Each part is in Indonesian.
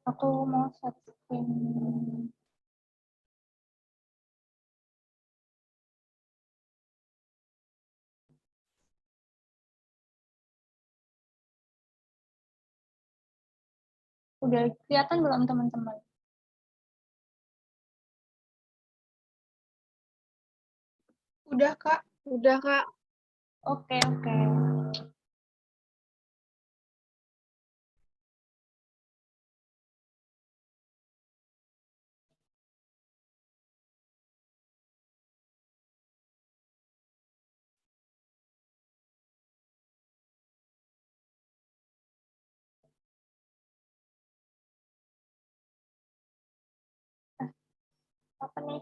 Aku mau setting. Udah kelihatan belum teman-teman? Udah, Kak. Udah, Kak. Oke, oke. Apa nih?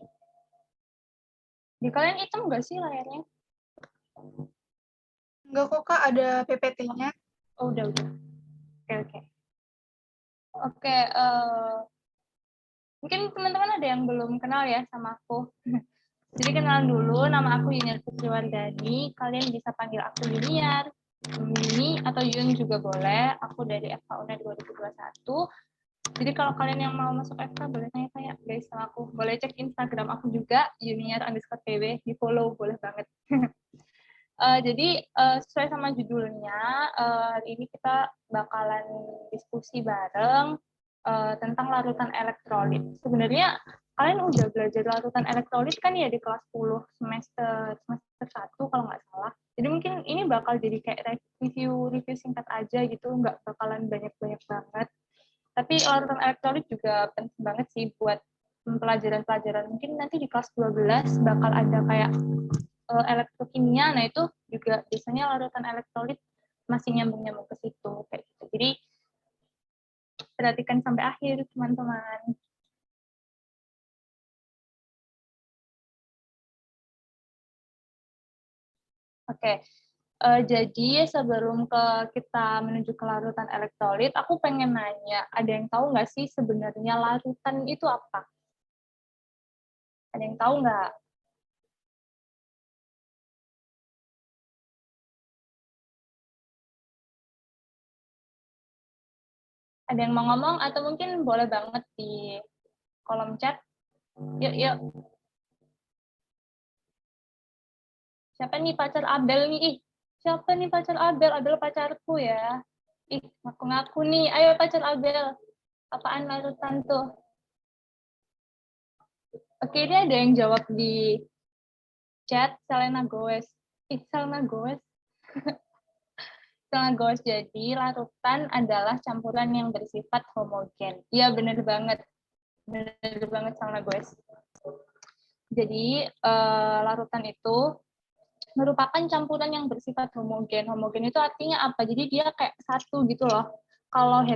Di kalian hitam nggak sih layarnya? Enggak kok, Kak. Ada PPT-nya. Oh, udah. Oke, oke. Oke, mungkin teman-teman ada yang belum kenal ya sama aku. Jadi kenalan dulu, nama aku Yuniar Putriwardani. Kalian bisa panggil aku Yuniar, Yuni, atau Yun juga boleh. Aku dari FK UNER 2021. Jadi kalau kalian yang mau masuk FK boleh tanya-tanya guys sama aku. Boleh cek Instagram aku juga, Yuniar_PW, di follow boleh banget. Jadi sesuai sama judulnya, hari ini kita bakalan diskusi bareng tentang larutan elektrolit. Sebenarnya kalian udah belajar larutan elektrolit kan ya di kelas 10 semester 1 kalau nggak salah. Jadi mungkin ini bakal jadi kayak review singkat aja gitu, nggak bakalan banyak-banyak banget. Tapi larutan elektrolit juga penting banget sih buat pelajaran-pelajaran. Mungkin nanti di kelas 12 bakal ada kayak elektrokimia, nah itu juga biasanya larutan elektrolit masih nyambung-nyambung ke situ kayak gitu. Jadi perhatikan sampai akhir teman-teman. Oke, jadi sebelum kita menuju ke larutan elektrolit, aku pengen nanya, ada yang tahu nggak sih sebenarnya larutan itu apa? Ada yang tahu nggak? Ada yang mau ngomong atau mungkin boleh banget di kolom chat. Yuk, yuk. Siapa nih pacar Abel nih? Ih, siapa nih pacar Abel? Abel pacarku ya. Ih, ngaku-ngaku nih. Ayo pacar Abel. Apaan larutan tuh? Oke, ini ada yang jawab di chat, Selena Gomez. Ih, Selena Gomez. Selena Gomez, jadi larutan adalah campuran yang bersifat homogen. Iya, bener banget. Bener banget Selena Gomez. Jadi, larutan itu merupakan campuran yang bersifat homogen. Homogen itu artinya apa? Jadi dia kayak satu gitu loh. Kalau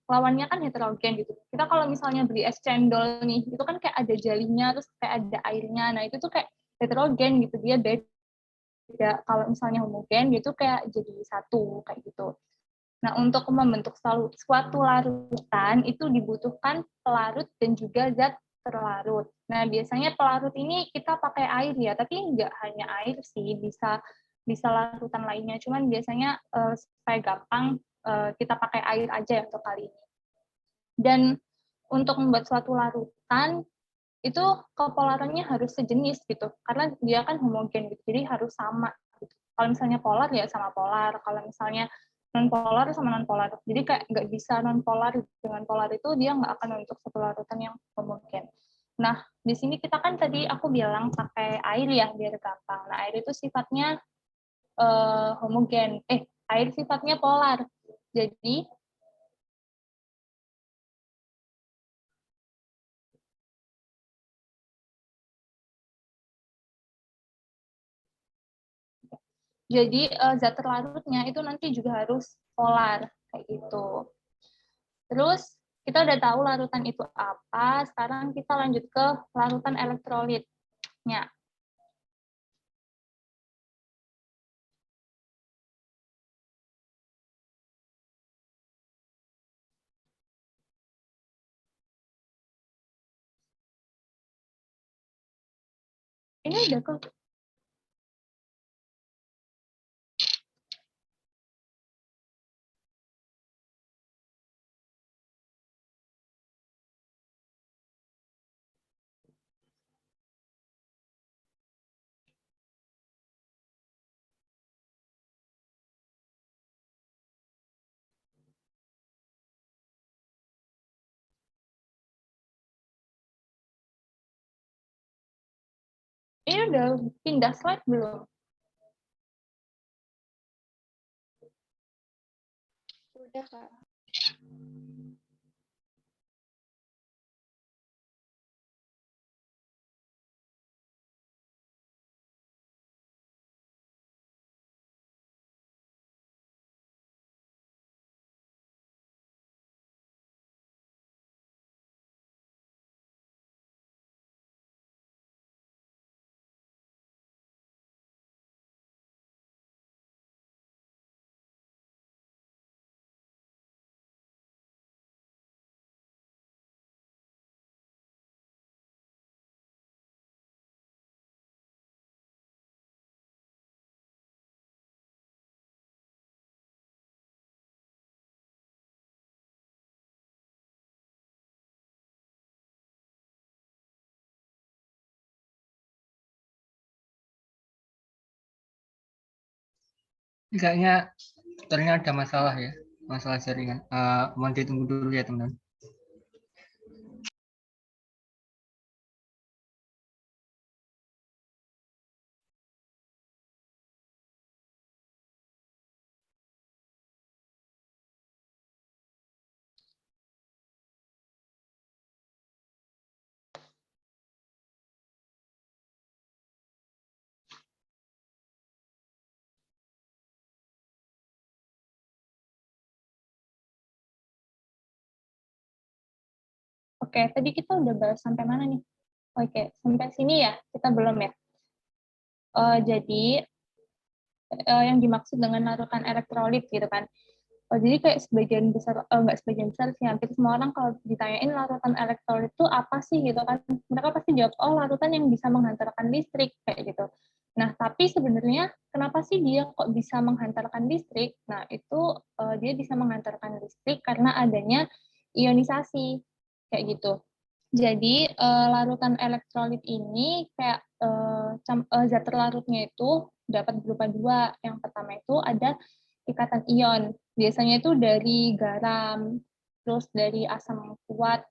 lawannya kan heterogen gitu. Kita kalau misalnya beli es cendol nih, itu kan kayak ada jelinya, terus kayak ada airnya. Nah itu tuh kayak heterogen gitu. Dia beda. Kalau misalnya homogen, gitu kayak jadi satu kayak gitu. Nah untuk membentuk suatu larutan itu dibutuhkan pelarut dan juga zat terlarut. Nah, biasanya pelarut ini kita pakai air ya, tapi nggak hanya air sih, bisa larutan lainnya. Cuman biasanya supaya gampang kita pakai air aja ya untuk kali ini. Dan untuk membuat suatu larutan itu kepolarannya harus sejenis gitu, karena dia kan homogen gitu, jadi harus sama. Gitu. Kalau misalnya polar ya sama polar, kalau misalnya non polar sama non polar. Jadi kayak nggak bisa non polar dengan polar itu dia nggak akan membentuk satu larutan yang homogen. Nah, di sini kita kan tadi aku bilang pakai air ya biar gampang. Nah, air itu sifatnya homogen. Air sifatnya polar. Jadi zat terlarutnya itu nanti juga harus polar kayak gitu. Terus kita udah tahu larutan itu apa, sekarang kita lanjut ke larutan elektrolitnya. Ini udah ke Ini udah pindah slide belum? Udah, Kak. Kayaknya tutorialnya ada masalah ya, masalah jaringan. Mohon ditunggu dulu ya teman-teman. Oke, tadi kita udah bahas sampai mana nih? Oke, sampai sini ya, kita belum ya. Jadi yang dimaksud dengan larutan elektrolit gitu kan. Jadi kayak sebagian besar, nggak sebagian besar sih, hampir semua orang kalau ditanyain larutan elektrolit itu apa sih gitu kan, mereka pasti jawab, oh larutan yang bisa menghantarkan listrik, kayak gitu. Nah, tapi sebenarnya kenapa sih dia kok bisa menghantarkan listrik? Nah, itu dia bisa menghantarkan listrik karena adanya ionisasi, kayak gitu. Jadi larutan elektrolit ini kayak zat terlarutnya itu dapat berupa dua. Yang pertama itu ada ikatan ion. Biasanya itu dari garam, terus dari asam kuat,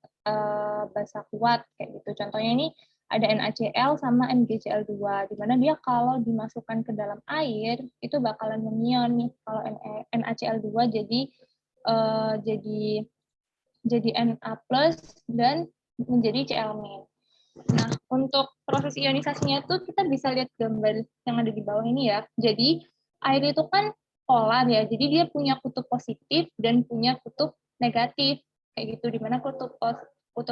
basa kuat, kayak gitu. Contohnya ini ada NaCl sama NGCl2, di mana dia kalau dimasukkan ke dalam air itu bakalan mengion nih. Kalau NaCl2 jadi Na+ dan menjadi Cl-. Nah, untuk proses ionisasinya itu kita bisa lihat gambar yang ada di bawah ini ya. Jadi air itu kan polar ya, jadi dia punya kutub positif dan punya kutub negatif, kayak gitu. Dimana kutub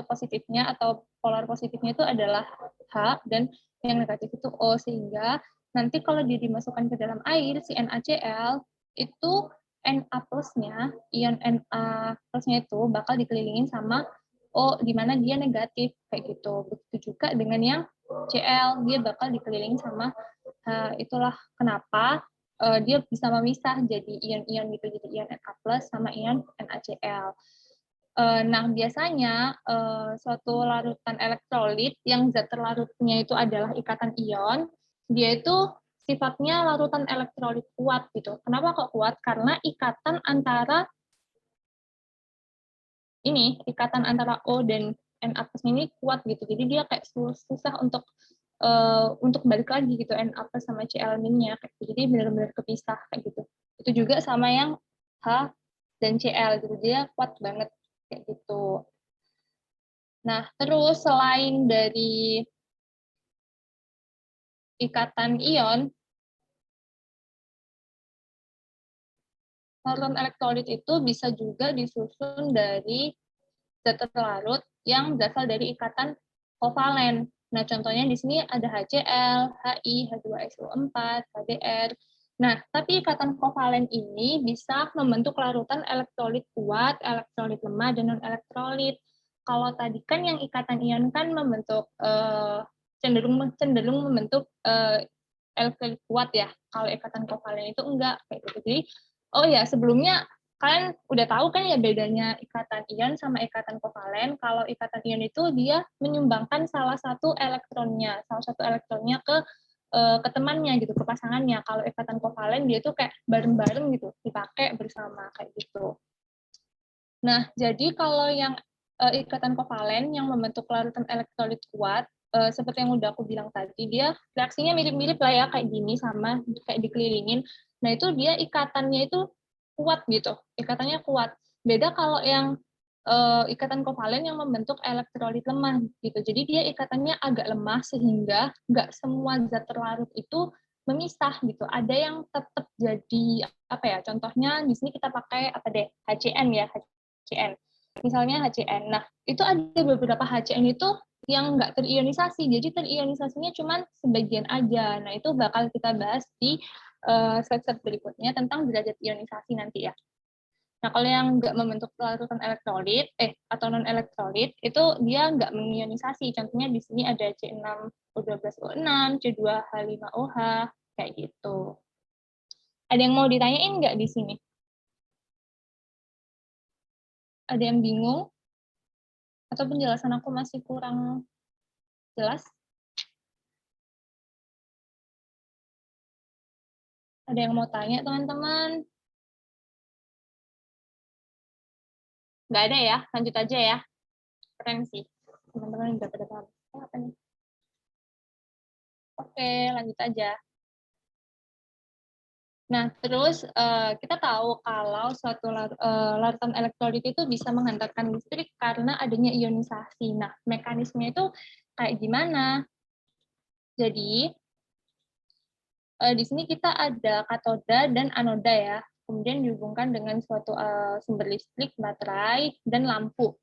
positifnya atau polar positifnya itu adalah H dan yang negatif itu O, sehingga nanti kalau dia dimasukkan ke dalam air, si NaCl itu Na+-nya, ion Na+-nya itu bakal dikelilingin sama O, di mana dia negatif, kayak gitu. Begitu juga dengan yang Cl, dia bakal dikelilingi sama itulah kenapa dia bisa memisah jadi ion-ion gitu, jadi ion Na+ sama ion NaCl. Nah, biasanya suatu larutan elektrolit yang zat terlarutnya itu adalah ikatan ion, dia itu sifatnya larutan elektrolit kuat gitu. Kenapa kok kuat? Karena ikatan antara O dan Na+ ini kuat gitu. Jadi dia kayak susah untuk balik lagi gitu Na+ sama Cl-nya kayak gitu. Jadi benar-benar kepisah kayak gitu. Itu juga sama yang H dan Cl gitu. Dia kuat banget kayak gitu. Nah, terus selain dari ikatan ion, larutan elektrolit itu bisa juga disusun dari zat terlarut yang berasal dari ikatan kovalen. Nah, contohnya di sini ada HCl, Hi, H2SO4, HBr. Nah, tapi ikatan kovalen ini bisa membentuk larutan elektrolit kuat, elektrolit lemah, dan non-elektrolit. Kalau tadi kan yang ikatan ion kan membentuk cenderung membentuk elektrolit kuat ya. Kalau ikatan kovalen itu enggak kayak gitu. Jadi, oh ya, sebelumnya kalian udah tahu kan ya bedanya ikatan ion sama ikatan kovalen. Kalau ikatan ion itu dia menyumbangkan salah satu elektronnya ke temannya gitu, ke pasangannya. Kalau ikatan kovalen dia tuh kayak bareng-bareng gitu, dipakai bersama kayak gitu. Nah, jadi kalau yang ikatan kovalen yang membentuk larutan elektrolit kuat seperti yang udah aku bilang tadi, dia reaksinya mirip-mirip lah ya kayak gini, sama kayak dikelilingin. Nah itu dia ikatannya itu kuat gitu, ikatannya kuat. Beda kalau yang ikatan kovalen yang membentuk elektrolit lemah gitu. Jadi dia ikatannya agak lemah sehingga nggak semua zat terlarut itu memisah gitu. Ada yang tetap jadi apa ya? Contohnya di sini kita pakai apa deh? HCN ya, HCN. Misalnya HCN. Nah, itu ada beberapa HCN itu yang nggak terionisasi. Jadi terionisasinya cuma sebagian aja. Nah, itu bakal kita bahas di slide-slide berikutnya tentang derajat ionisasi nanti ya. Nah, kalau yang nggak membentuk larutan elektrolit, atau non-elektrolit, itu dia nggak mengionisasi. Contohnya di sini ada C6O12O6, C2H5OH, kayak gitu. Ada yang mau ditanyain nggak di sini? Ada yang bingung? Atau penjelasan aku masih kurang jelas? Ada yang mau tanya, teman-teman? Nggak ada ya? Lanjut aja ya. Keren sih. Teman-teman udah pada paham. Apa nih? Oke, lanjut aja. Nah, terus kita tahu kalau suatu larutan elektrolit itu bisa menghantarkan listrik karena adanya ionisasi. Nah, mekanismenya itu kayak gimana? Jadi, di sini kita ada katoda dan anoda ya. Kemudian dihubungkan dengan suatu sumber listrik, baterai, dan lampu.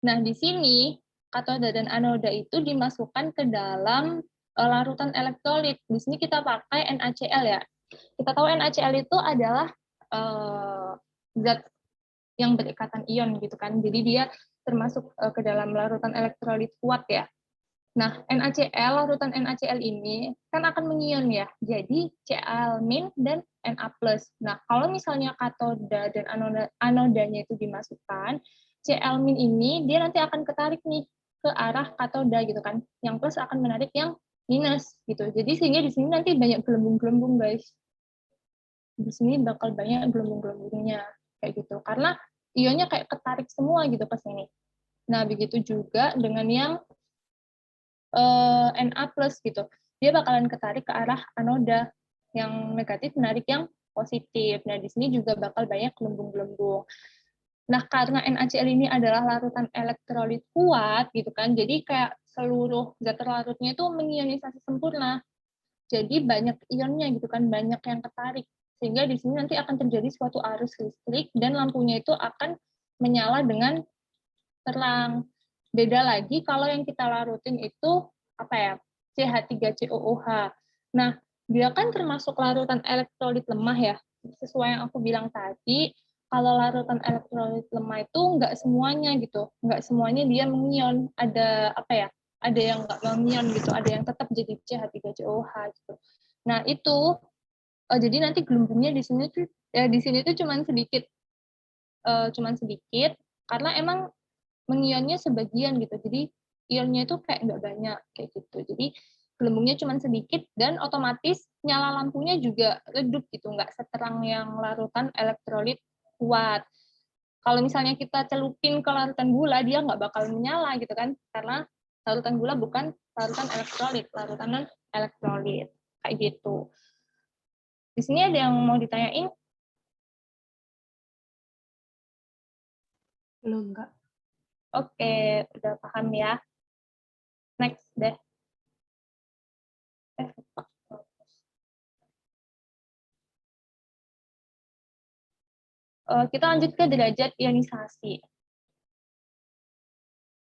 Nah, di sini katoda dan anoda itu dimasukkan ke dalam larutan elektrolit. Di sini kita pakai NaCl ya. Kita tahu NaCl itu adalah zat yang berikatan ion gitu kan. Jadi dia termasuk ke dalam larutan elektrolit kuat ya. Nah, NaCl, larutan NaCl ini kan akan mengion ya. Jadi Cl- dan Na+. Nah, kalau misalnya katoda dan anodanya itu dimasukkan, Cl- ini dia nanti akan ketarik nih ke arah katoda gitu kan. Yang plus akan menarik yang minus gitu. Jadi sehingga di sini nanti banyak gelembung-gelembung guys. Di sini bakal banyak gelembung-gelembungnya kayak gitu. Karena ionnya kayak ketarik semua gitu ke sini. Nah, begitu juga dengan yang Na+ gitu. Dia bakalan ketarik ke arah anoda, yang negatif menarik yang positif. Nah, di sini juga bakal banyak gelembung-gelembung. Nah, karena NaCl ini adalah larutan elektrolit kuat gitu kan, jadi kayak seluruh zat terlarutnya itu mengionisasi sempurna. Jadi banyak ionnya gitu kan, banyak yang ketarik. Sehingga di sini nanti akan terjadi suatu arus listrik dan lampunya itu akan menyala dengan terang. Beda lagi kalau yang kita larutin itu apa ya? CH3COOH. Nah, dia kan termasuk larutan elektrolit lemah ya. Sesuai yang aku bilang tadi, kalau larutan elektrolit lemah itu nggak semuanya gitu. Nggak semuanya dia mengion. Ada apa ya? Ada yang nggak mengion gitu, ada yang tetap jadi CH3COOH gitu. Nah, itu jadi nanti gelembungnya di sini tuh cuman sedikit karena emang mengionnya sebagian gitu. Jadi ionnya itu kayak nggak banyak kayak gitu. Jadi gelembungnya cuma sedikit dan otomatis nyala lampunya juga redup gitu, nggak seterang yang larutan elektrolit kuat. Kalau misalnya kita celupin ke larutan gula, dia nggak bakal menyala gitu kan, karena larutan gula bukan larutan elektrolit, larutan non elektrolit kayak gitu. Di sini ada yang mau ditanyain? Belum, Kak. Oke, udah paham ya. Next deh. Kita lanjut ke derajat ionisasi.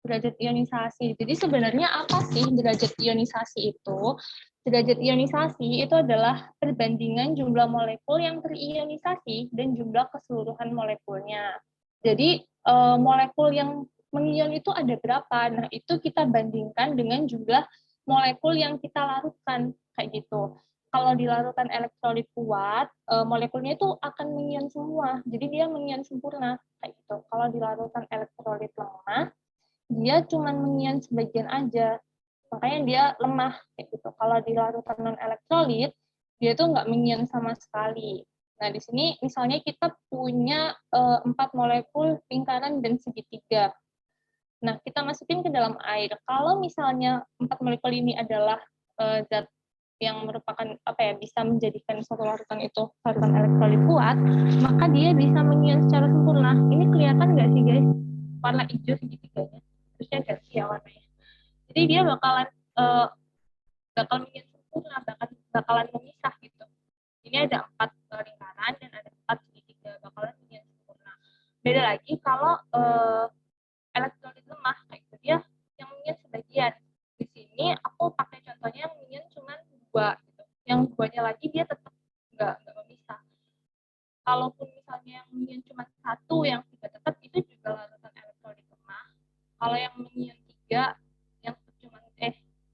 Derajat ionisasi. Jadi sebenarnya apa sih derajat ionisasi itu? Derajat ionisasi itu adalah perbandingan jumlah molekul yang terionisasi dan jumlah keseluruhan molekulnya. Jadi molekul yang mengion itu ada berapa? Nah, itu kita bandingkan dengan jumlah molekul yang kita larutkan kayak gitu. Kalau di larutan elektrolit kuat, molekulnya itu akan mengion semua. Jadi dia mengion sempurna kayak gitu. Kalau di larutan elektrolit lemah, dia cuma mengion sebagian aja. Makanya dia lemah kayak gitu. Kalau di larutan non elektrolit, dia tuh nggak mengion sama sekali. Nah, di sini misalnya kita punya 4 molekul lingkaran dan segitiga. Nah, kita masukin ke dalam air. Kalau misalnya 4 molekul ini adalah zat yang merupakan bisa menjadikan suatu larutan itu larutan elektrolit kuat, maka dia bisa mengion secara sempurna. Ini kelihatan nggak sih guys? Warna hijau segitiganya. Terusnya nggak sih ya warnanya? Jadi dia bakalan mengion sempurna, bakalan memisah gitu. Ini ada 4 lingkaran dan ada 4 segitiga, bakalan mengion sempurna. Beda lagi kalau elektrolit lemah kayak gitu, dia yang mengion sebagian. Di sini aku pakai contohnya yang mengion cuma 2 gitu. Yang 2-nya lagi dia tetap nggak memisah. Kalaupun misalnya yang mengion cuma 1, yang 3 tetap, itu juga larutan elektrolit lemah. Kalau yang mengion 3, yang cuma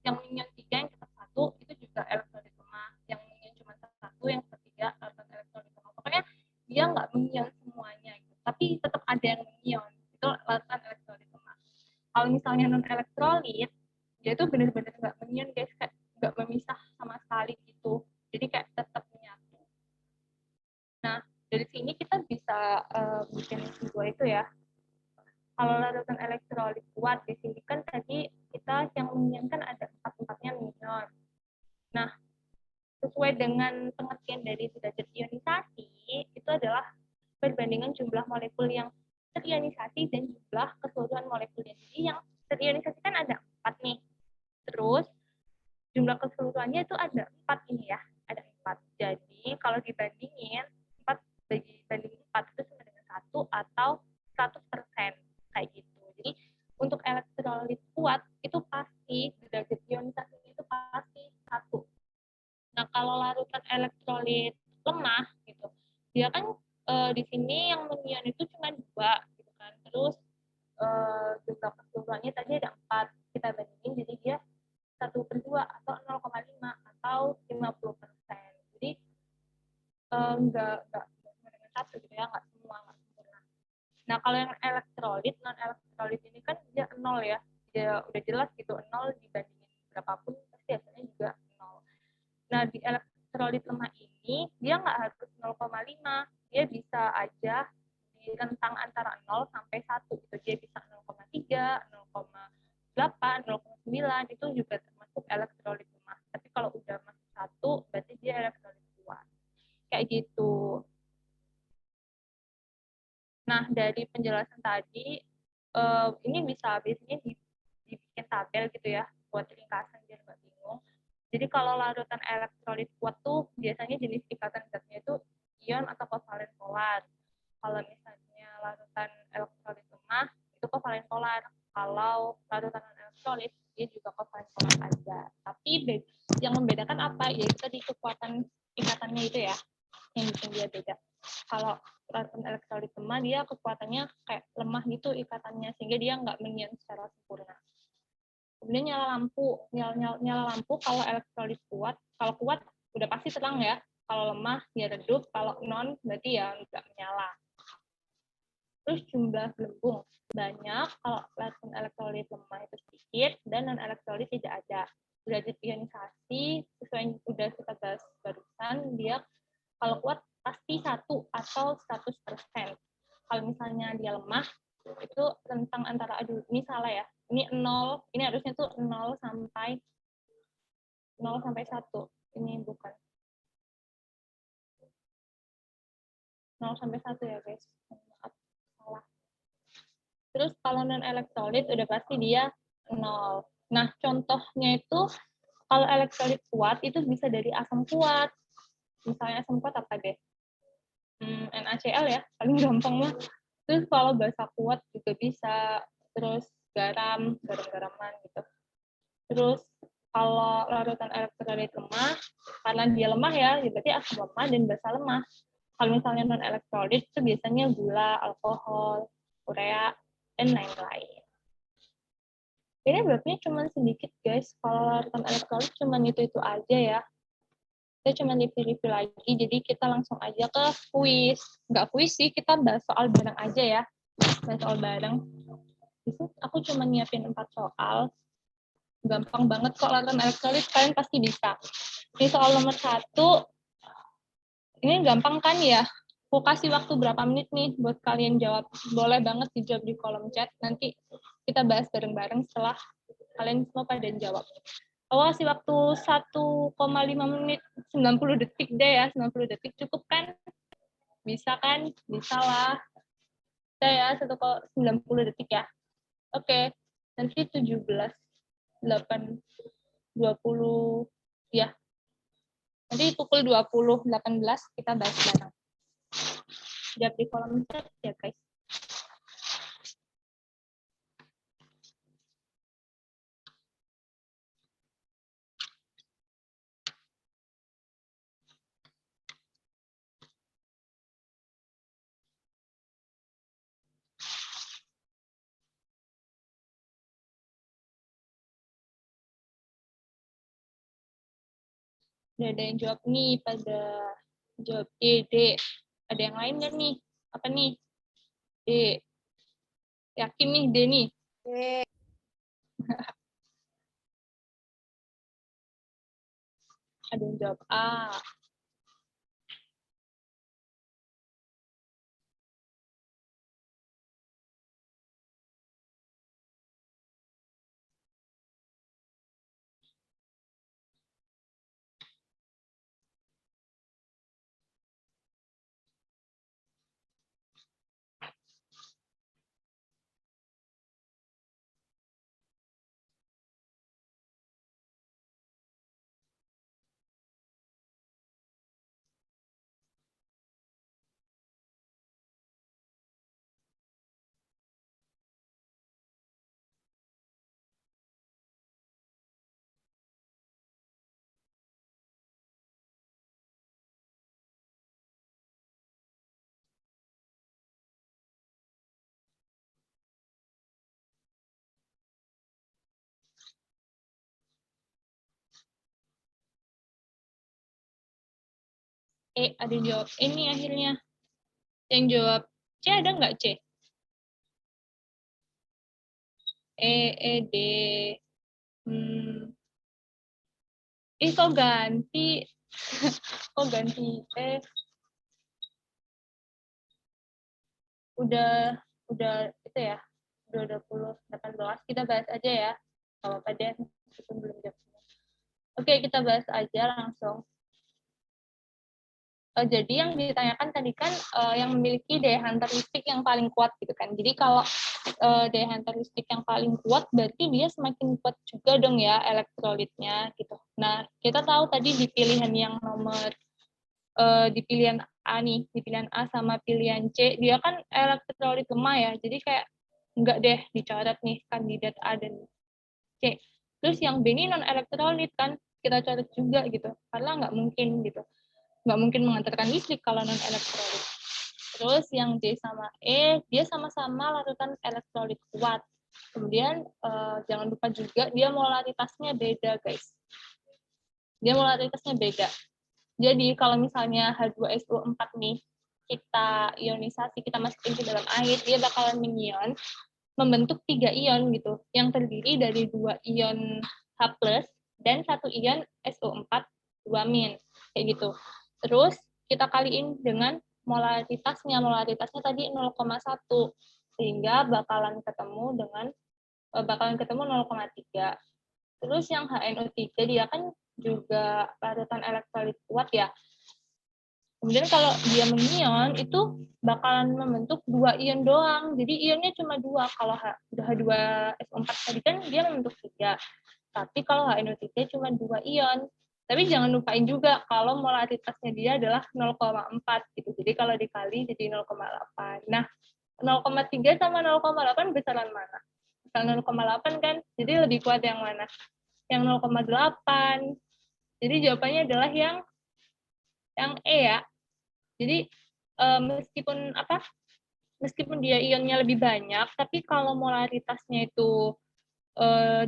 yang mengion 3 yang tetap 1, itu juga elektrolit lemah. Yang mengion cuma 1, yang ketiga larutan elektrolit lemah. Pokoknya dia nggak mengion semuanya gitu. Tapi tetap ada yang mengion. Itu larutan elektrolit lemah. Kalau misalnya non elektrolit, dia itu benar-benar nggak mengion guys, kayak nggak memisah sama sekali gitu. Jadi kayak tetap menyatu. Nah, dari sini kita bisa bikin dua itu ya. Kalau larutan elektrolit kuat, di sini kan tadi kita yang menginginkan ada 4-4-nya minor. Nah, sesuai dengan pengertian dari derajat ionisasi, itu adalah perbandingan jumlah molekul yang terionisasi dan jumlah keseluruhan molekulnya. Jadi yang terionisasi kan ada 4 nih. Terus jumlah keseluruhannya itu ada 4 ini ya, ada 4. Jadi kalau dibandingin 4 banding 4 itu sama dengan 1 atau 100% kayak gitu. Jadi untuk elektrolit kuat itu pasti derajat ionisasi itu pasti 1. Nah, kalau larutan elektrolit lemah gitu, dia kan di sini yang mengion itu cuma 2 gitu kan. Terus jumlah keseluruhannya tadi ada 4. Kita bandingin jadi dia 1/2 atau 0,5 atau 50%. Jadi enggak dengan 1 gitu ya, enggak semua, enggak sempurna. Nah, kalau yang elektrolit, non elektrolit ini kan dia 0 ya. Dia udah jelas gitu 0 dibandingin berapapun pasti hasilnya juga 0. Nah, di elektrolit lemah ini dia nggak harus 0,5. Dia bisa aja di rentang antara 0 sampai 1 gitu. Dia bisa 0,3, 0,8, 0,9 itu juga termasuk elektrolit lemah. Tapi kalau udah masuk 1 berarti dia elektrolit kuat. Kayak gitu. Nah, dari penjelasan tadi ini bisa biasanya dibikin tabel gitu ya buat ringkasan biar nggak bingung. Jadi kalau larutan elektrolit kuat tuh biasanya jenis ikatan zatnya itu ion atau kovalen polar. Kalau misalnya larutan elektrolit lemah itu kovalen polar. Kalau larutan elektrolit dia juga kovalen polar aja. Tapi yang membedakan apa? Yaitu tadi kekuatan ikatannya itu ya yang bikin dia beda. Kalau larutan elektrolit lemah dia kekuatannya kayak lemah gitu ikatannya sehingga dia nggak mengion secara sempurna. Kemudian nyala lampu kalau elektrolit kuat. Kalau kuat udah pasti terang ya. Kalau lemah dia redup. Kalau non berarti ya nggak menyala. Terus jumlah gelembung banyak kalau larutan elektrolit lemah itu sedikit dan non elektrolit tidak ada. Derajat ionisasi sesuai yang udah kita bahas barusan dia kalau kuat pasti 1 atau 100%. Kalau misalnya dia lemah itu rentang antara ini salah ya. Ini 0, ini harusnya tuh 0 sampai 1. Ini bukan. 0 sampai 1 ya, guys. Maaf, salah. Terus kalau non elektrolit udah pasti dia 0. Nah, contohnya itu kalau elektrolit kuat itu bisa dari asam kuat. Misalnya asam kuat apa deh? NaCl ya, paling gampang mah. Terus kalau basa kuat juga bisa, terus garam-garaman gitu. Terus kalau larutan elektrolit lemah, karena dia lemah ya, berarti asam lemah dan basa lemah. Kalau misalnya non elektrolit itu biasanya gula, alkohol, urea, dan lain-lain. Ini berarti cuma sedikit guys, kalau larutan elektrolit cuma itu aja ya. Kita cuma review lagi, jadi kita langsung aja ke kuis. Nggak kuis sih, kita bahas soal bareng aja ya. Bahas soal bareng. Itu aku cuma nyiapin 4 soal. Gampang banget kok larutan elektrolit, kalian pasti bisa. Ini soal nomor 1, ini gampang kan ya? Aku kasih waktu berapa menit nih buat kalian jawab. Boleh banget dijawab di kolom chat, nanti kita bahas bareng-bareng setelah kalian semua pada jawab. Aku kasih waktu 1,5 menit, 90 detik deh ya, 90 detik cukup kan? Bisa kan? Bisa lah. Bisa ya, 90 detik ya. Oke, nanti 17, 8, 20, ya. Nanti pukul 20.18 kita bahas bareng. Jawab di kolom chat ya guys. Udah ada yang jawab nih, pada jawab D. Ada yang lain nggak nih? Apa nih? D. Yakin nih D nih? Ada yang jawab A. Ada yang jawab E nih akhirnya. Yang jawab C ada nggak C? D. Kok ganti? Kok ganti? Udah itu ya. Udah 18. Kita bahas aja ya. Kalau pada meskipun belum jawab. Oke, kita bahas aja langsung. Jadi yang ditanyakan tadi kan yang memiliki daya hantar listrik yang paling kuat gitu kan. Jadi kalau daya hantar listrik yang paling kuat berarti dia semakin kuat juga dong ya elektrolitnya gitu. Nah, kita tahu tadi di pilihan yang nomor di pilihan A nih, di pilihan A sama pilihan C, dia kan elektrolit lemah ya. Jadi kayak enggak deh dicoret nih kandidat A dan C. Terus yang B ini non elektrolit kan kita coret juga gitu. Karena nggak mungkin gitu. Nggak mungkin mengantarkan listrik kalau non elektrolit. Terus yang D sama E, dia sama-sama larutan elektrolit kuat. Kemudian jangan lupa juga dia molaritasnya beda, guys. Dia molaritasnya beda. Jadi kalau misalnya H2SO4 nih kita ionisasi, kita masukin ke dalam air, dia bakalan mengion, membentuk 3 ion gitu, yang terdiri dari 2 ion H+ dan 1 ion SO4 2-, kayak gitu. Terus kita kaliin dengan molaritasnya tadi 0,1, sehingga bakalan ketemu 0,3. Terus yang HNO3 dia kan juga larutan elektrolit kuat ya. Kemudian kalau dia mengion itu bakalan membentuk 2 ion doang. Jadi ionnya cuma 2. Kalau H2SO4 tadi kan dia membentuk 3. Tapi kalau HNO3 cuma 2 ion. Tapi jangan lupain juga kalau molaritasnya dia adalah 0,4 gitu. Jadi kalau dikali jadi 0,8. Nah, 0,3 sama 0,8 besaran mana? Besar 0,8 kan? Jadi lebih kuat yang mana? Yang 0,8. Jadi jawabannya adalah yang E ya. Jadi meskipun dia ionnya lebih banyak, tapi kalau molaritasnya itu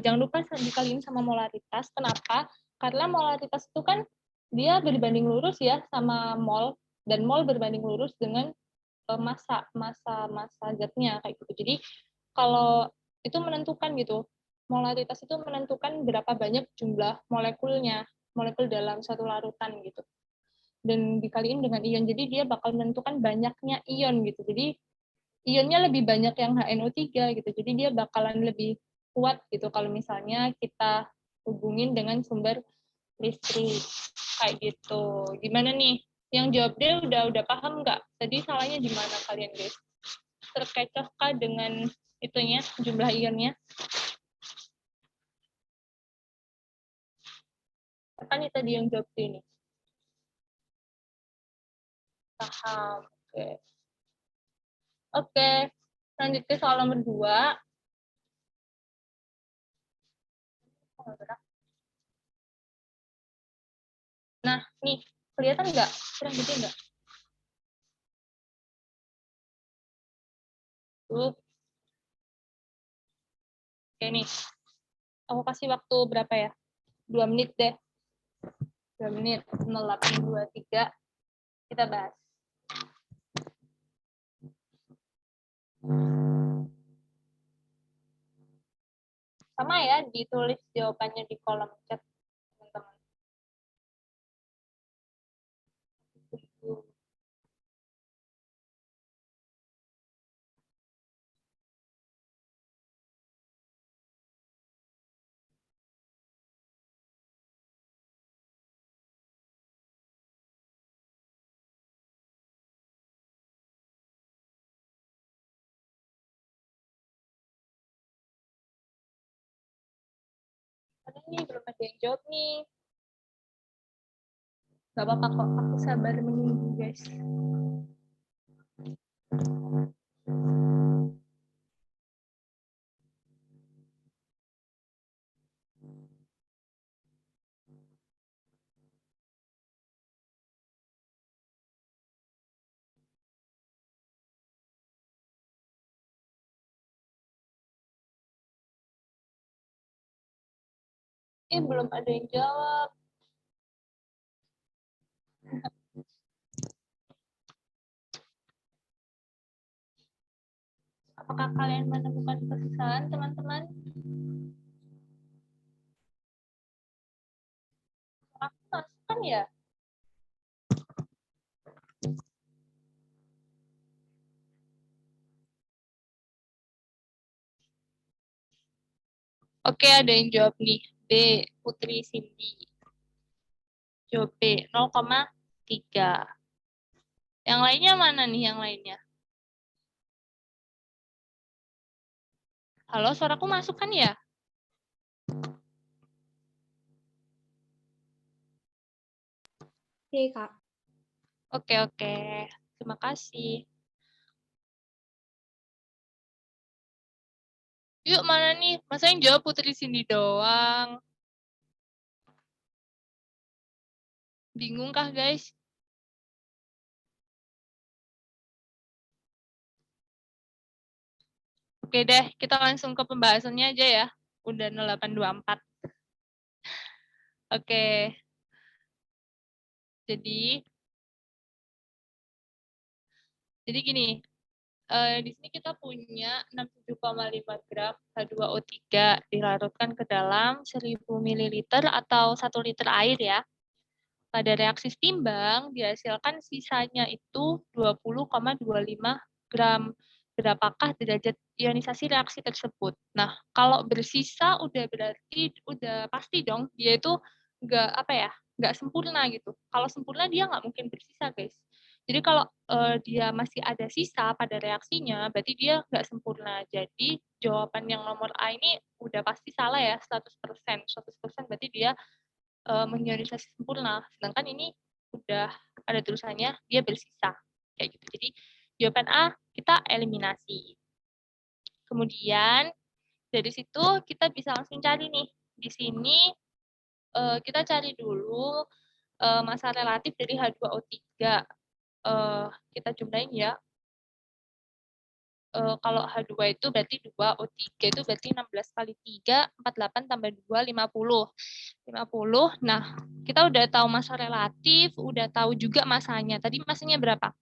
jangan lupa dikaliin sama molaritas. Kenapa? Karena molaritas itu kan dia berbanding lurus ya sama mol, dan mol berbanding lurus dengan massa zatnya kayak gitu. Jadi kalau itu menentukan gitu, molaritas itu menentukan berapa banyak jumlah molekul dalam satu larutan gitu. Dan dikaliin dengan ion, jadi dia bakal menentukan banyaknya ion gitu. Jadi ionnya lebih banyak yang HNO3 gitu. Jadi dia bakalan lebih kuat gitu kalau misalnya kita hubungin dengan sumber listrik kayak gitu. Gimana nih? Yang jawab dia udah paham nggak? Tadi salahnya di mana kalian guys? Terkecohkah dengan itunya jumlah ionnya? Kan itu tadi yang jawab ini. Paham. Oke. Oke. Lanjut ke soal nomor 2. Nah, nih, kelihatan nggak? Kurang gede nggak? Tuh. Oke nih. Aku kasih waktu berapa ya? 2 menit deh. 2 menit. 0823. Kita bahas. Sama ya, ditulis jawabannya di kolom chat, teman-teman. Ada nih, belum ada yang jawab nih. Gak apa-apa kok, aku sabar menunggu guys. Belum ada yang jawab. Apakah kalian menemukan kesalahan, teman-teman? Aku masukkan ya? Oke, ada yang jawab nih. B, Putri Cindy. Jawab B, 0,3. Yang lainnya mana nih yang lainnya? Halo, suaraku masuk kan ya? Oke, Kak. Oke. Terima kasih. Yuk, mana nih? Masa yang jawab Putri Cindy doang? Bingung kah, guys? Oke deh, kita langsung ke pembahasannya aja ya. Udah 0824. Oke. Jadi gini, di sini kita punya 67,5 gram H2O3 dilarutkan ke dalam 1000 ml atau 1 liter air ya. Pada reaksi setimbang dihasilkan sisanya itu 20,25 gram. Berapakah derajat ionisasi reaksi tersebut? Nah, kalau bersisa udah berarti udah pasti dong dia itu nggak sempurna gitu. Kalau sempurna dia nggak mungkin bersisa guys. Jadi kalau dia masih ada sisa pada reaksinya, berarti dia nggak sempurna. Jadi jawaban yang nomor A ini udah pasti salah ya, 100%. 100% berarti dia mengionisasi sempurna. Sedangkan ini udah ada tulisannya dia bersisa. Kayak gitu. Jadi jawaban A kita eliminasi. Kemudian dari situ kita bisa langsung cari nih. Di sini kita cari dulu massa relatif dari H2O3. Kita jumlahin ya. Kalau H2 itu berarti 2, O3 itu berarti 16 kali 3, 48 tambah 2, 50. 50. Nah, kita udah tahu massa relatif, udah tahu juga masanya. Tadi masanya berapa?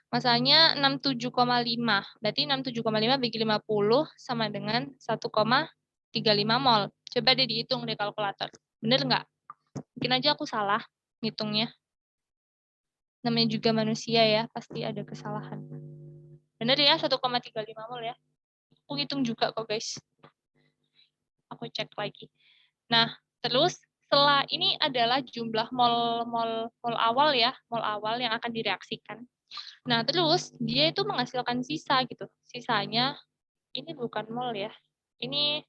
Masanya 67,5. Berarti 67,5 bagi 50 sama dengan 1,35 mol. Coba deh dihitung di kalkulator. Bener nggak? Mungkin aja aku salah ngitungnya. Namanya juga manusia ya, pasti ada kesalahan. Bener ya, 1,35 mol ya. Aku hitung juga kok, guys. Aku cek lagi. Nah, terus setelah ini adalah jumlah mol awal ya, mol awal yang akan direaksikan. Nah, terus dia itu menghasilkan sisa gitu. Sisanya ini bukan mol ya. Ini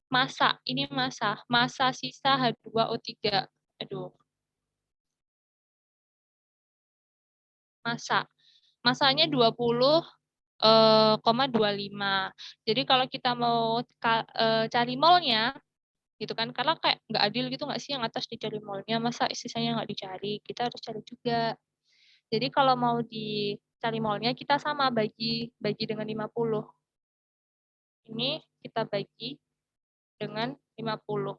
massa, ini massa. Massa sisa H2O3. Aduh, massa. Massanya 20,25. Jadi kalau kita mau cari molnya, gitu kan, karena kayak nggak adil gitu nggak sih yang atas dicari molnya, masa sisanya nggak dicari, kita harus cari juga. Jadi kalau mau dicari molnya, kita sama bagi dengan 50. Ini kita bagi dengan 50.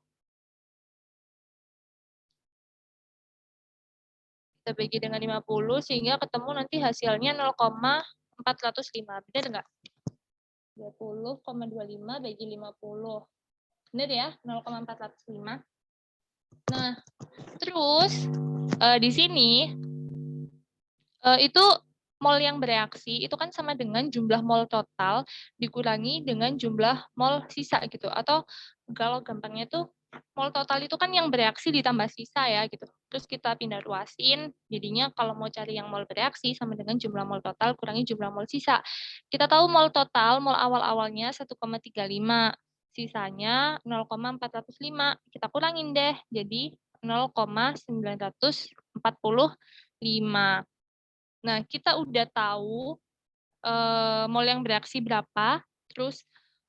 Kita bagi dengan 50 sehingga ketemu nanti hasilnya 0,405. Benar nggak? 20,25 bagi 50. Benar ya? 0,405. Nah, terus di sini itu mol yang bereaksi itu kan sama dengan jumlah mol total dikurangi dengan jumlah mol sisa gitu. Atau kalau gampangnya tuh mol total itu kan yang bereaksi ditambah sisa ya gitu. Terus kita pindah ruasin, jadinya kalau mau cari yang mol bereaksi sama dengan jumlah mol total kurangi jumlah mol sisa. Kita tahu mol total, mol awal-awalnya 1,35, sisanya 0,405. Kita kurangin deh, jadi 0,945. Nah, kita udah tahu mol yang bereaksi berapa, terus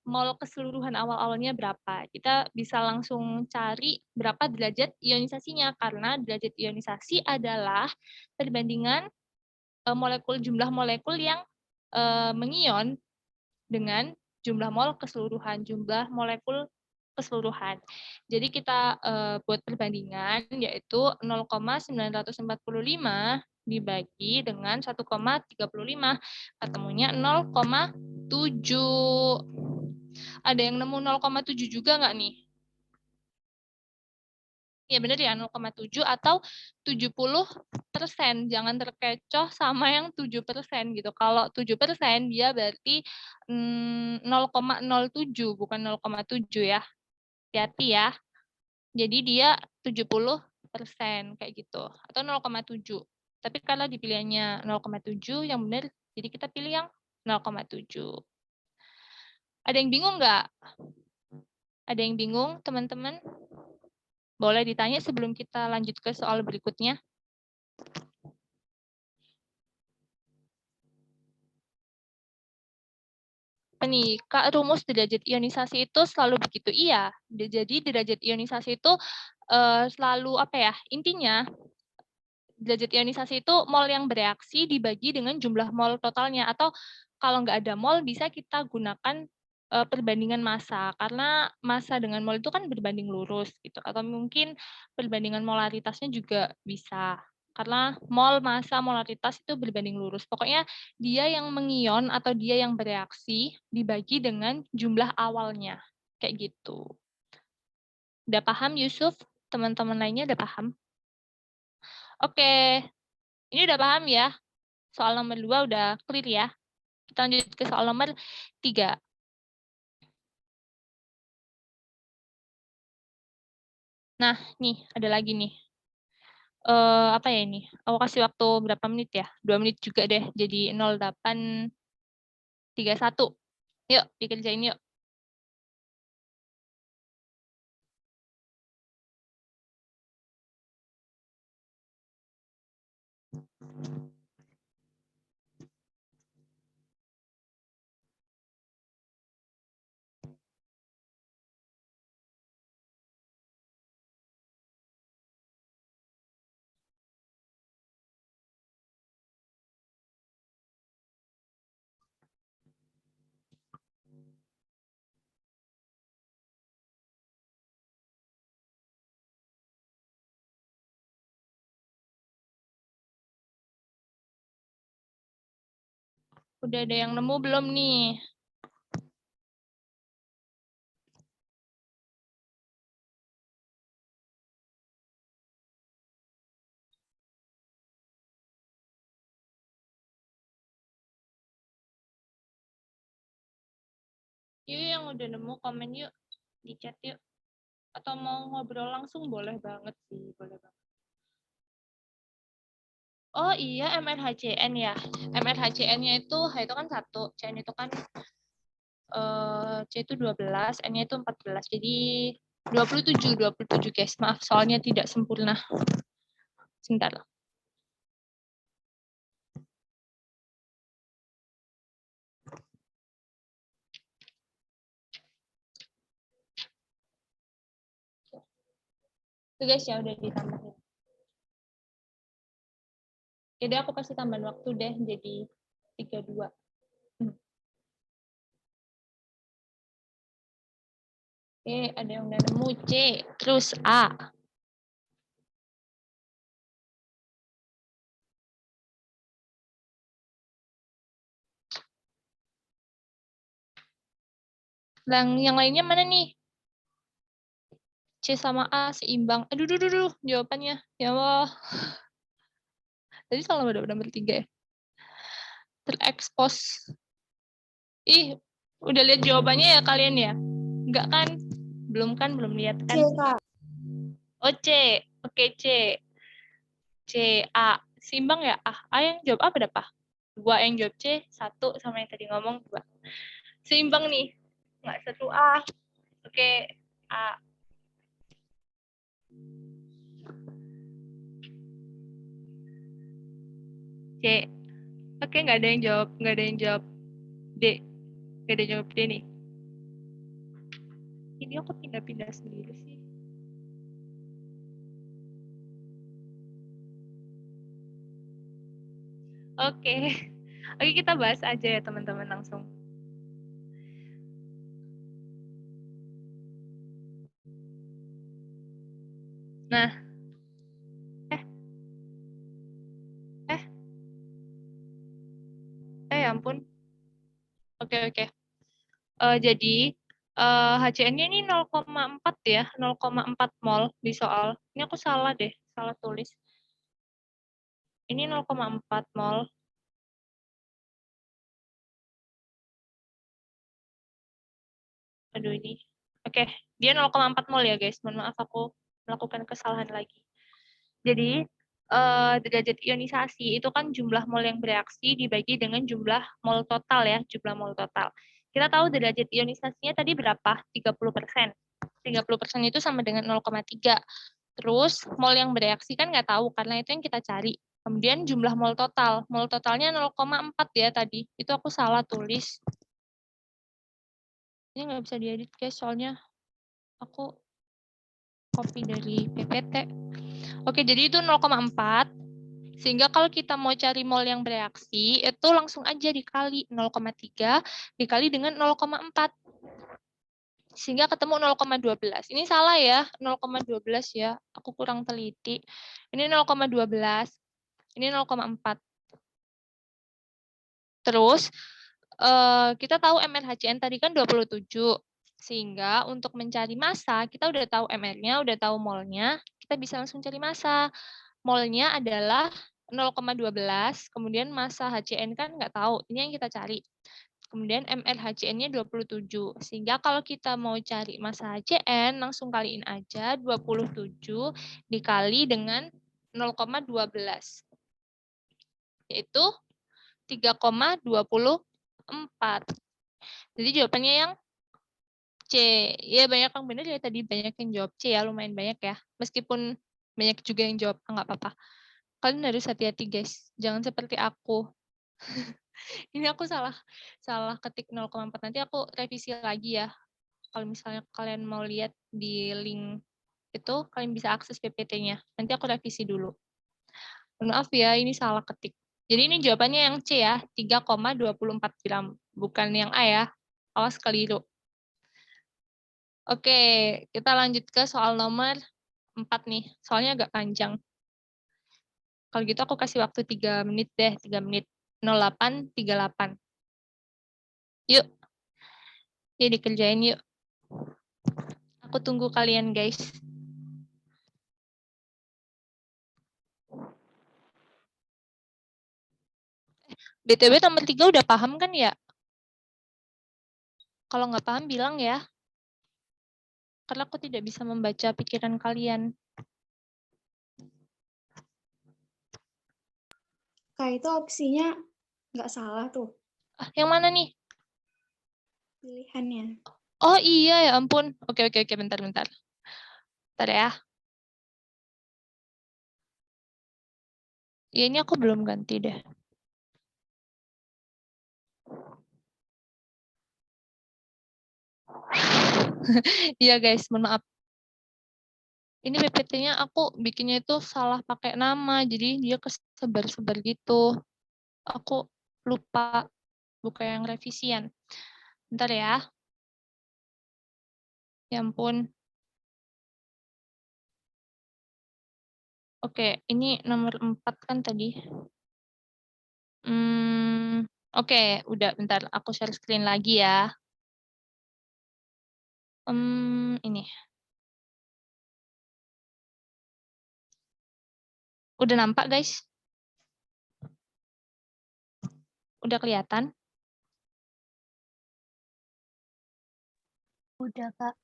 mol keseluruhan awal-awalnya berapa. Kita bisa langsung cari berapa derajat ionisasinya, karena derajat ionisasi adalah perbandingan jumlah molekul yang mengion dengan jumlah mol keseluruhan, jumlah molekul keseluruhan. Jadi kita buat perbandingan yaitu 0,945 dibagi dengan 1,35, ketemunya 0,7. Ada yang nemu 0,7 juga nggak nih? Ya benar ya, 0,7 atau 70%. Jangan terkecoh sama yang 7% gitu. Kalau 7% dia berarti 0,07, bukan 0,7 ya. Hati-hati ya. Jadi dia 70% kayak gitu. Atau 0,7. Tapi kalau dipilihnya 0,7 yang benar, jadi kita pilih yang 0,7. Ada yang bingung nggak? Ada yang bingung, teman-teman? Boleh ditanya sebelum kita lanjut ke soal berikutnya. Nih, Kak, rumus derajat ionisasi itu selalu begitu. Iya, jadi derajat ionisasi itu selalu apa ya? Intinya derajat ionisasi itu mol yang bereaksi dibagi dengan jumlah mol totalnya, atau kalau nggak ada mol bisa kita gunakan perbandingan massa, karena massa dengan mol itu kan berbanding lurus gitu, atau mungkin perbandingan molaritasnya juga bisa, karena mol, massa, molaritas itu berbanding lurus. Pokoknya dia yang mengion atau dia yang bereaksi dibagi dengan jumlah awalnya, kayak gitu. Udah paham Yusuf? Teman-teman lainnya udah paham? Oke, ini udah paham ya? Soal nomor 2 udah clear ya? Kita lanjut ke soal nomor 3. Nah, nih, ada lagi nih. Apa ya ini? Aku kasih waktu berapa menit ya? 2 menit juga deh, jadi 0831. Yuk, dikerjain yuk. Udah ada yang nemu belum nih? Yuk yang udah nemu komen yuk di chat yuk. Atau mau ngobrol langsung boleh banget sih, boleh banget. Oh iya MRHCN ya. MRHCN-nya itu H itu kan 1, CN itu kan C itu 12, N-nya itu 14. Jadi 27 guys. Maaf soalnya tidak sempurna. Sebentar. Itu guys ya udah ditambahin. Jadi aku kasih tambahan waktu deh jadi 32. Oke, ada yang udah nemu C, terus A. Yang lainnya mana nih? C sama A seimbang. Aduh, jawabannya. Ya Allah. Tadi salah udah bertiga ya. Terekspos. Ih, udah lihat jawabannya ya kalian ya? Enggak kan? Belum kan? Belum lihat kan? C, Kak. Oh, C. Oke, C. C, A. Seimbang ya? A yang jawab apa dapat? 2 yang jawab C, 1 sama yang tadi ngomong 2. Seimbang nih. Nggak 1 A. Oke, A. C. Oke, nggak ada yang jawab. Nggak ada yang jawab D. Nggak ada yang jawab D nih. Ini aku pindah-pindah sendiri sih. Oke. Oke, kita bahas aja ya teman-teman langsung. Nah. Ya ampun. Oke. Jadi HCN-nya ini 0,4 ya, 0,4 mol di soal. Ini aku salah deh, salah tulis. Ini 0,4 mol. Aduh ini. Oke, dia 0,4 mol ya guys. Mohon maaf aku melakukan kesalahan lagi. Jadi derajat ionisasi itu kan jumlah mol yang bereaksi dibagi dengan jumlah mol total ya, jumlah mol total. Kita tahu derajat ionisasinya tadi berapa? 30%. 30% itu sama dengan 0,3. Terus mol yang bereaksi kan nggak tahu karena itu yang kita cari. Kemudian jumlah mol total. Mol totalnya 0,4 ya tadi. Itu aku salah tulis. Ini nggak bisa diedit guys soalnya aku copy dari PPT. Oke, jadi itu 0,4. Sehingga kalau kita mau cari mol yang bereaksi, itu langsung aja dikali 0,3 dikali dengan 0,4. Sehingga ketemu 0,12. Ini salah ya, 0,12 ya. Aku kurang teliti. Ini 0,12. Ini 0,4. Terus, kita tahu MRHCN tadi kan 27. Sehingga untuk mencari massa, kita udah tahu MR-nya, udah tahu molnya, kita bisa langsung cari massa. Molnya adalah 0,12, kemudian massa HCN kan nggak tahu, ini yang kita cari. Kemudian MRHCN-nya 27, sehingga kalau kita mau cari massa HCN, langsung kaliin aja 27 dikali dengan 0,12, yaitu 3,24. Jadi jawabannya yang C. Ya banyak yang benar ya tadi, banyak yang jawab C ya, lumayan banyak ya. Meskipun banyak juga yang jawab nggak apa-apa. Kalian harus hati-hati guys, jangan seperti aku. Ini aku salah ketik 0,4, nanti aku revisi lagi ya. Kalau misalnya kalian mau lihat di link itu, kalian bisa akses PPT-nya. Nanti aku revisi dulu. Maaf ya, ini salah ketik. Jadi ini jawabannya yang C ya, 3,24 gram. Bukan yang A ya, awas keliru. Oke, kita lanjut ke soal nomor 4 nih. Soalnya agak panjang. Kalau gitu aku kasih waktu 3 menit deh, 3 menit. 08.38. Yuk. Ya dikerjain yuk. Aku tunggu kalian guys. BTW nomor 3 udah paham kan ya? Kalau nggak paham bilang ya. Karena aku tidak bisa membaca pikiran kalian. Kak, itu opsinya nggak salah tuh Ah, yang mana nih? pilihannya. Oh iya ya ampun. Oke, bentar. Bentar ya. Ya ini aku belum ganti deh. Iya guys, mohon maaf. Ini PPT-nya aku bikinnya itu salah pakai nama, jadi dia kesebar-sebar gitu. Aku lupa buka yang revisian. Bentar ya. Ya ampun. Oke, ini nomor 4 kan tadi. Oke, udah bentar. Aku share screen lagi ya. Ini. Udah nampak, guys? Udah kelihatan? Udah, Kak.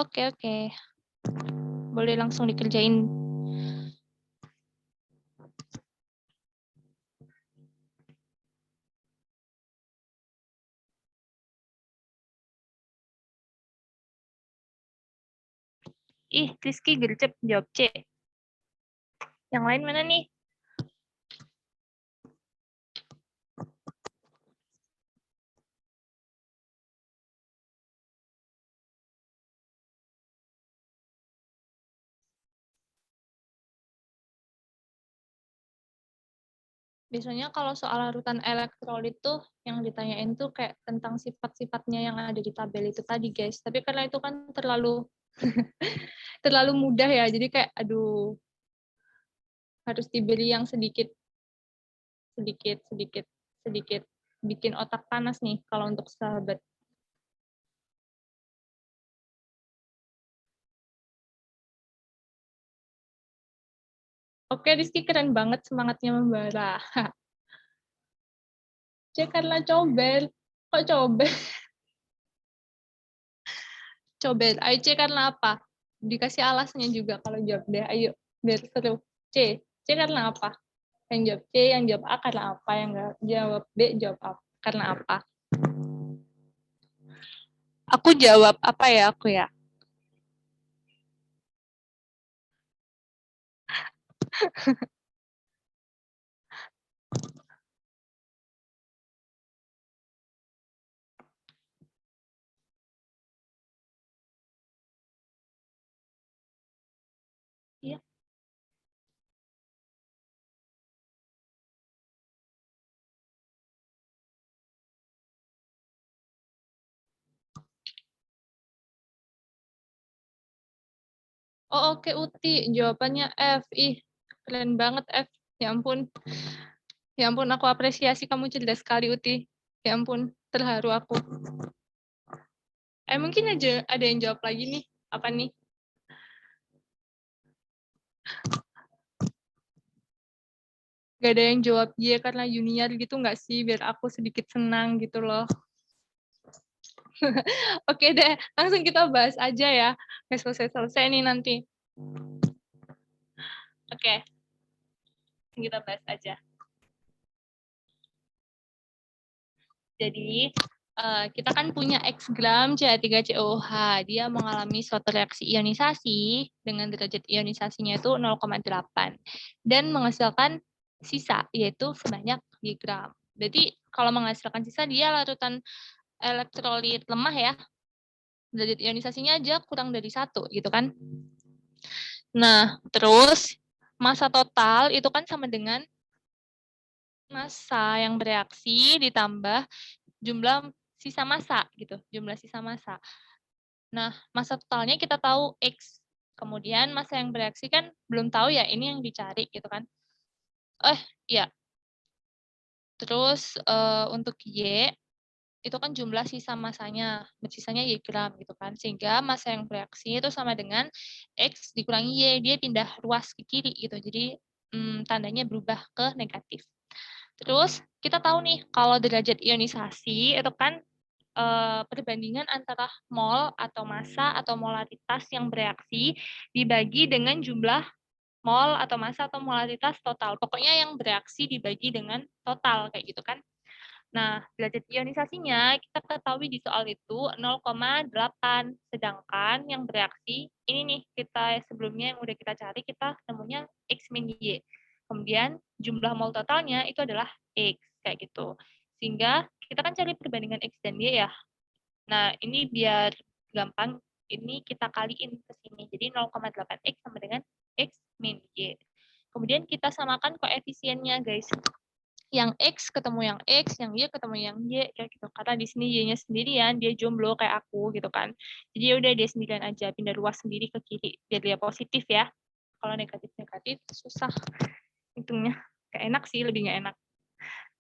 Oke. Boleh langsung dikerjain. Ih, Rizky gercep jawab C. Yang lain mana nih? Biasanya kalau soal larutan elektrolit tuh yang ditanyain tuh kayak tentang sifat-sifatnya yang ada di tabel itu tadi, guys. Tapi karena itu kan terlalu terlalu mudah ya, jadi kayak aduh, harus diberi yang sedikit bikin otak panas nih kalau untuk sahabat. Oke, Rizky keren banget semangatnya membara. C karena cobel. Kok cobel? Cobel. Ayo C karena apa? Dikasih alasnya juga kalau jawab deh. Ayo, biar seru. C. C karena apa? Yang jawab C, yang jawab A karena apa? Yang nggak jawab B, jawab A karena apa? Aku jawab apa ya aku ya? Iya. Oh oke Uti, jawabannya F. Ih, keren banget F. Ya ampun. Ya ampun, aku apresiasi kamu cerdas sekali Uti. Ya ampun, terharu aku. Mungkin aja ada yang jawab lagi nih. Apa nih? Gak ada yang jawab Y karena junior gitu nggak sih? Biar aku sedikit senang gitu loh. Oke deh, langsung kita bahas aja ya. Nggak selesai-selesai nih nanti. Oke, kita bahas aja. Jadi, kita kan punya X gram CH3COH. Dia mengalami suatu reaksi ionisasi dengan derajat ionisasinya itu 0,8 dan menghasilkan sisa yaitu sebanyak Y gram. Jadi, kalau menghasilkan sisa dia larutan elektrolit lemah ya. Derajat ionisasinya aja kurang dari 1 gitu kan. Nah, terus massa total itu kan sama dengan massa yang bereaksi ditambah jumlah sisa massa gitu, jumlah sisa massa. Nah, massa totalnya kita tahu X. Kemudian massa yang bereaksi kan belum tahu ya, ini yang dicari gitu kan. Ya. Terus untuk Y itu kan jumlah sisa massanya, sisanya Y gram gitu kan. Sehingga massa yang bereaksi itu sama dengan X dikurangi Y, dia pindah ruas ke kiri gitu. Jadi tandanya berubah ke negatif. Terus kita tahu nih kalau derajat ionisasi itu kan perbandingan antara mol atau massa atau molaritas yang bereaksi dibagi dengan jumlah mol atau massa atau molaritas total. Pokoknya yang bereaksi dibagi dengan total, kayak gitu kan. Nah, derajat ionisasinya kita ketahui di soal itu 0,8. Sedangkan yang bereaksi, ini nih kita sebelumnya yang udah kita cari, kita nemunya X min Y. Kemudian jumlah mol totalnya itu adalah X, kayak gitu. Sehingga kita kan cari perbandingan X dan Y ya. Nah, ini biar gampang, ini kita kaliin ke sini. Jadi 0,8X sama dengan X min Y. Kemudian kita samakan koefisiennya, guys. Yang X ketemu yang X, yang Y ketemu yang Y, kayak gitu. Karena di sini Y-nya sendirian, dia jomblo kayak aku, gitu kan. Jadi udah dia sendirian aja, pindah ruas sendiri ke kiri, biar dia positif ya. Kalau negatif-negatif, susah hitungnya. Kayak enak sih, lebih nggak enak.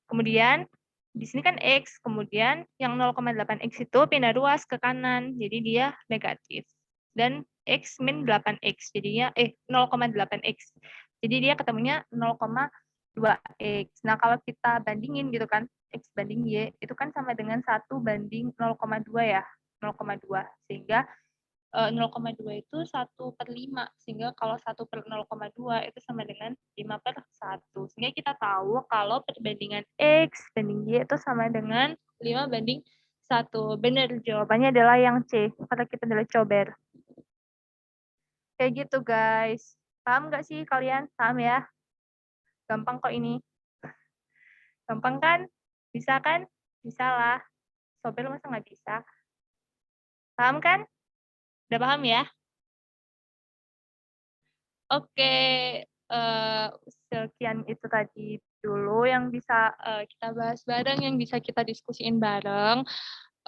Kemudian, di sini kan X, kemudian yang 0,8X itu pindah ruas ke kanan, jadi dia negatif. Dan X min 8X, jadinya 0,8X. Jadi dia ketemunya 0,2X. Nah, kalau kita bandingin gitu kan, X banding Y, itu kan sama dengan 1 banding 0,2 ya, 0,2. Sehingga 0,2 itu 1/5, sehingga kalau 1/0,2 itu sama dengan 5/1. Sehingga kita tahu kalau perbandingan X banding Y itu sama dengan 5/1. Benar, jawabannya adalah yang C, karena kita adalah cober. Kayak gitu, guys. Paham nggak sih kalian? Paham ya? Gampang kok ini. Gampang kan? Bisa kan? Bisa lah. Sober masa nggak bisa? Paham kan? Udah paham ya? Oke, sekian itu tadi dulu yang bisa kita bahas bareng, yang bisa kita diskusiin bareng.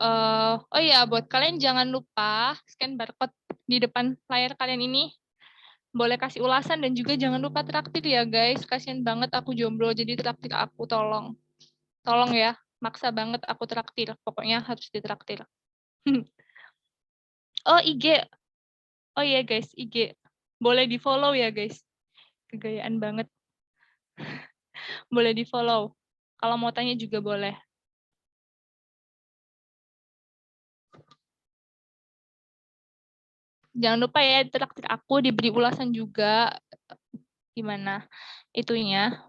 Oh iya, buat kalian jangan lupa scan barcode di depan layar kalian ini. Boleh kasih ulasan dan juga jangan lupa traktir ya guys. Kasian banget aku jomblo, jadi traktir aku tolong. Tolong ya, maksa banget aku traktir. Pokoknya harus ditraktir. Oh IG. Oh iya guys, IG. Boleh di-follow ya guys. Kegayaan banget. Boleh di-follow. Kalau mau tanya juga boleh. Jangan lupa ya, traktir aku, diberi ulasan juga gimana itunya.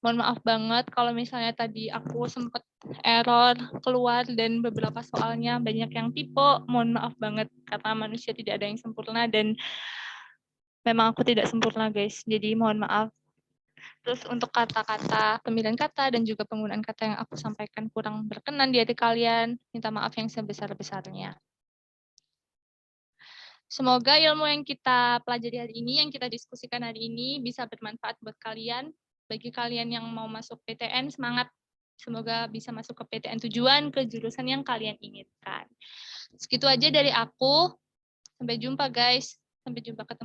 Mohon maaf banget kalau misalnya tadi aku sempat error keluar dan beberapa soalnya banyak yang tipe. Mohon maaf banget karena manusia tidak ada yang sempurna dan memang aku tidak sempurna guys. Jadi mohon maaf. Terus untuk kata-kata, pemilihan kata dan juga penggunaan kata yang aku sampaikan kurang berkenan di hati kalian, minta maaf yang sebesar-besarnya. Semoga ilmu yang kita pelajari hari ini, yang kita diskusikan hari ini bisa bermanfaat buat kalian. Bagi kalian yang mau masuk PTN, semangat. Semoga bisa masuk ke PTN tujuan, ke jurusan yang kalian inginkan. Segitu aja dari aku. Sampai jumpa guys. Sampai jumpa ketemu